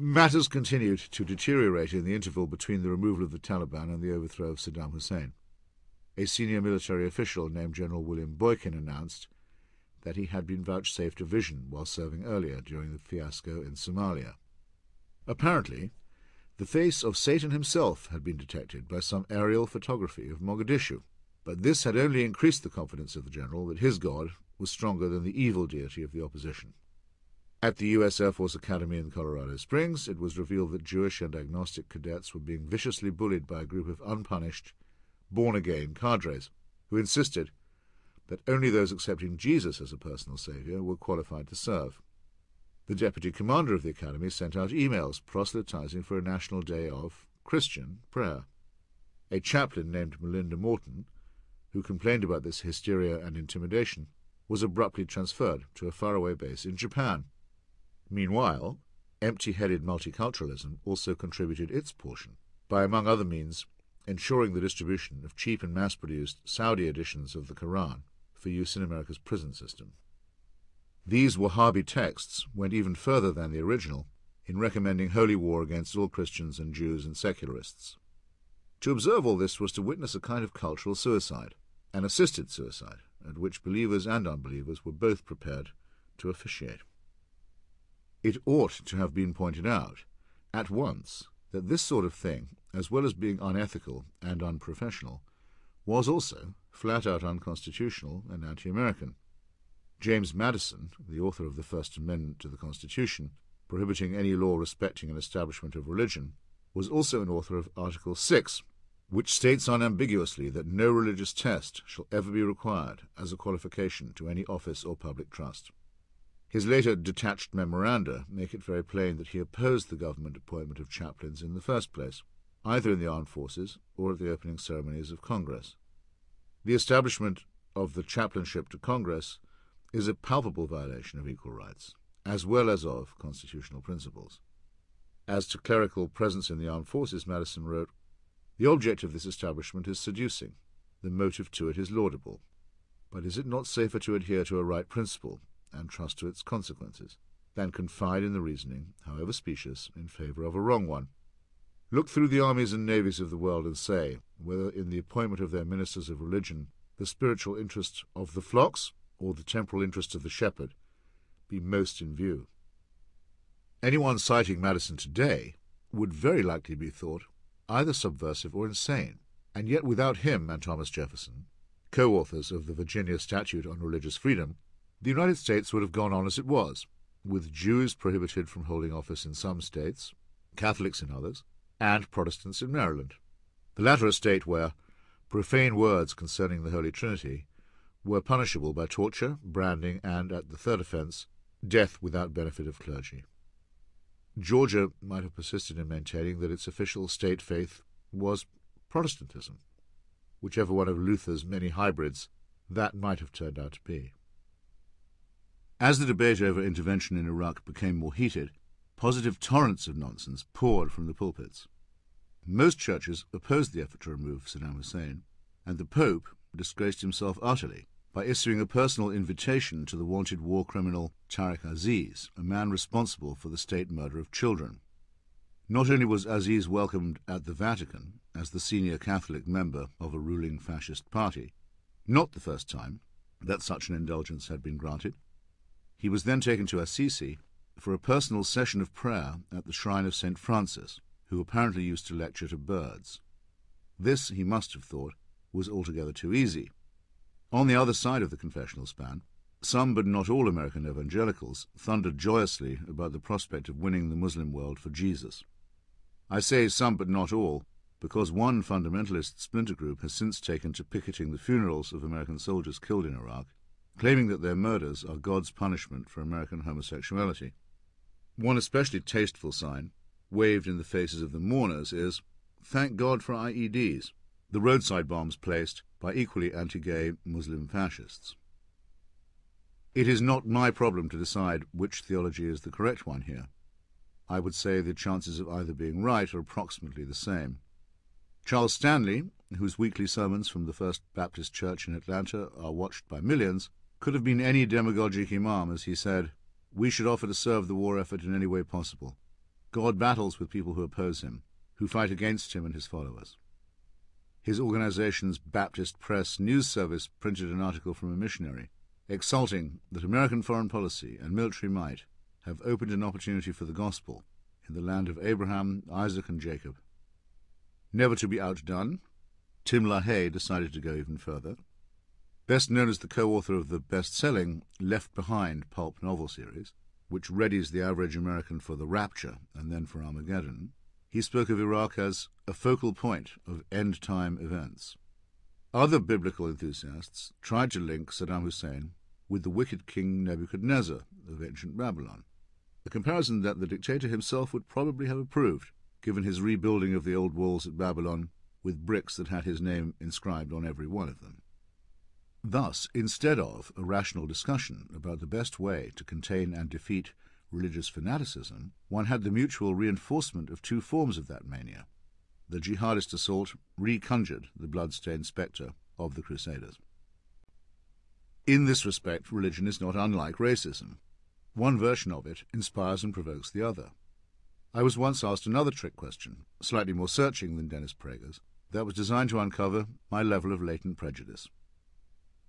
Matters continued to deteriorate in the interval between the removal of the Taliban and the overthrow of Saddam Hussein. A senior military official named General William Boykin announced that he had been vouchsafed a vision while serving earlier during the fiasco in Somalia. Apparently, the face of Satan himself had been detected by some aerial photography of Mogadishu, but this had only increased the confidence of the general that his God was stronger than the evil deity of the opposition. At the U.S. Air Force Academy in Colorado Springs, it was revealed that Jewish and agnostic cadets were being viciously bullied by a group of unpunished, born-again cadres who insisted that only those accepting Jesus as a personal saviour were qualified to serve. The deputy commander of the academy sent out emails proselytizing for a national day of Christian prayer. A chaplain named Melinda Morton, who complained about this hysteria and intimidation, was abruptly transferred to a faraway base in Japan. Meanwhile, empty-headed multiculturalism also contributed its portion by, among other means, ensuring the distribution of cheap and mass-produced Saudi editions of the Quran for use in America's prison system. These Wahhabi texts went even further than the original in recommending holy war against all Christians and Jews and secularists. To observe all this was to witness a kind of cultural suicide, an assisted suicide, at which believers and unbelievers were both prepared to officiate. It ought to have been pointed out at once that this sort of thing, as well as being unethical and unprofessional, was also flat-out unconstitutional and anti-American. James Madison, the author of the First Amendment to the Constitution, prohibiting any law respecting an establishment of religion, was also an author of Article 6, which states unambiguously that no religious test shall ever be required as a qualification to any office or public trust. His later detached memoranda make it very plain that he opposed the government appointment of chaplains in the first place, either in the armed forces or at the opening ceremonies of Congress. The establishment of the chaplainship to Congress is a palpable violation of equal rights, as well as of constitutional principles. As to clerical presence in the armed forces, Madison wrote, "The object of this establishment is seducing. The motive to it is laudable. But is it not safer to adhere to a right principle and trust to its consequences, than confide in the reasoning, however specious, in favour of a wrong one? Look through the armies and navies of the world and say, whether in the appointment of their ministers of religion the spiritual interest of the flocks or the temporal interest of the shepherd be most in view." Anyone citing Madison today would very likely be thought either subversive or insane, and yet without him and Thomas Jefferson, co-authors of the Virginia Statute on Religious Freedom, the United States would have gone on as it was, with Jews prohibited from holding office in some states, Catholics in others, and Protestants in Maryland, the latter a state where profane words concerning the Holy Trinity were punishable by torture, branding, and, at the third offence, death without benefit of clergy. Georgia might have persisted in maintaining that its official state faith was Protestantism, whichever one of Luther's many hybrids that might have turned out to be. As the debate over intervention in Iraq became more heated, positive torrents of nonsense poured from the pulpits. Most churches opposed the effort to remove Saddam Hussein, and the Pope disgraced himself utterly by issuing a personal invitation to the wanted war criminal Tariq Aziz, a man responsible for the state murder of children. Not only was Aziz welcomed at the Vatican as the senior Catholic member of a ruling fascist party, not the first time that such an indulgence had been granted, he was then taken to Assisi for a personal session of prayer at the shrine of St. Francis, who apparently used to lecture to birds. This, he must have thought, was altogether too easy. On the other side of the confessional span, some but not all American evangelicals thundered joyously about the prospect of winning the Muslim world for Jesus. I say some but not all, because one fundamentalist splinter group has since taken to picketing the funerals of American soldiers killed in Iraq, claiming that their murders are God's punishment for American homosexuality. One especially tasteful sign, waved in the faces of the mourners, is, "Thank God for IEDs," the roadside bombs placed by equally anti-gay Muslim fascists. It is not my problem to decide which theology is the correct one here. I would say the chances of either being right are approximately the same. Charles Stanley, whose weekly sermons from the First Baptist Church in Atlanta are watched by millions, could have been any demagogic imam as he said, "We should offer to serve the war effort in any way possible. God battles with people who oppose him, who fight against him and his followers. His organization's Baptist Press News Service printed an article from a missionary, exulting that American foreign policy and military might have opened an opportunity for the gospel in the land of Abraham, Isaac, and Jacob. Never to be outdone, Tim LaHaye decided to go even further. Best known as the co-author of the best-selling Left Behind pulp novel series, which readies the average American for the rapture and then for Armageddon, he spoke of Iraq as a focal point of end-time events. Other biblical enthusiasts tried to link Saddam Hussein with the wicked king Nebuchadnezzar of ancient Babylon, a comparison that the dictator himself would probably have approved, given his rebuilding of the old walls at Babylon with bricks that had his name inscribed on every one of them. Thus, instead of a rational discussion about the best way to contain and defeat religious fanaticism, one had the mutual reinforcement of two forms of that mania. The jihadist assault reconjured the blood-stained spectre of the Crusaders. In this respect, religion is not unlike racism. One version of it inspires and provokes the other. I was once asked another trick question, slightly more searching than Dennis Prager's, that was designed to uncover my level of latent prejudice.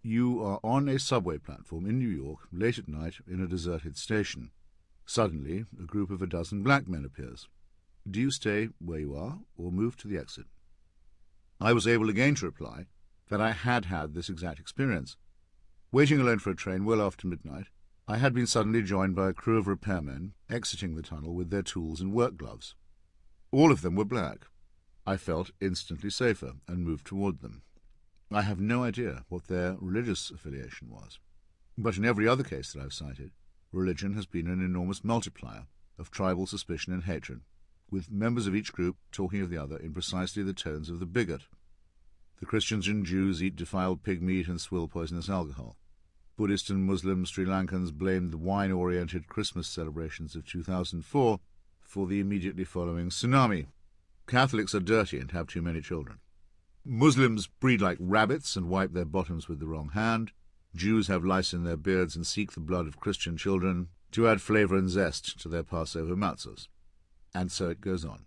You are on a subway platform in New York, late at night, in a deserted station. Suddenly, a group of a dozen black men appears. Do you stay where you are, or move to the exit? I was able again to reply that I had had this exact experience. Waiting alone for a train well after midnight, I had been suddenly joined by a crew of repairmen exiting the tunnel with their tools and work gloves. All of them were black. I felt instantly safer and moved toward them. I have no idea what their religious affiliation was, but in every other case that I've cited, religion has been an enormous multiplier of tribal suspicion and hatred, with members of each group talking of the other in precisely the tones of the bigot. The Christians and Jews eat defiled pig meat and swill poisonous alcohol. Buddhist and Muslim Sri Lankans blamed the wine-oriented Christmas celebrations of 2004 for the immediately following tsunami. Catholics are dirty and have too many children. Muslims breed like rabbits and wipe their bottoms with the wrong hand. Jews have lice in their beards and seek the blood of Christian children to add flavour and zest to their Passover matzahs. And so it goes on.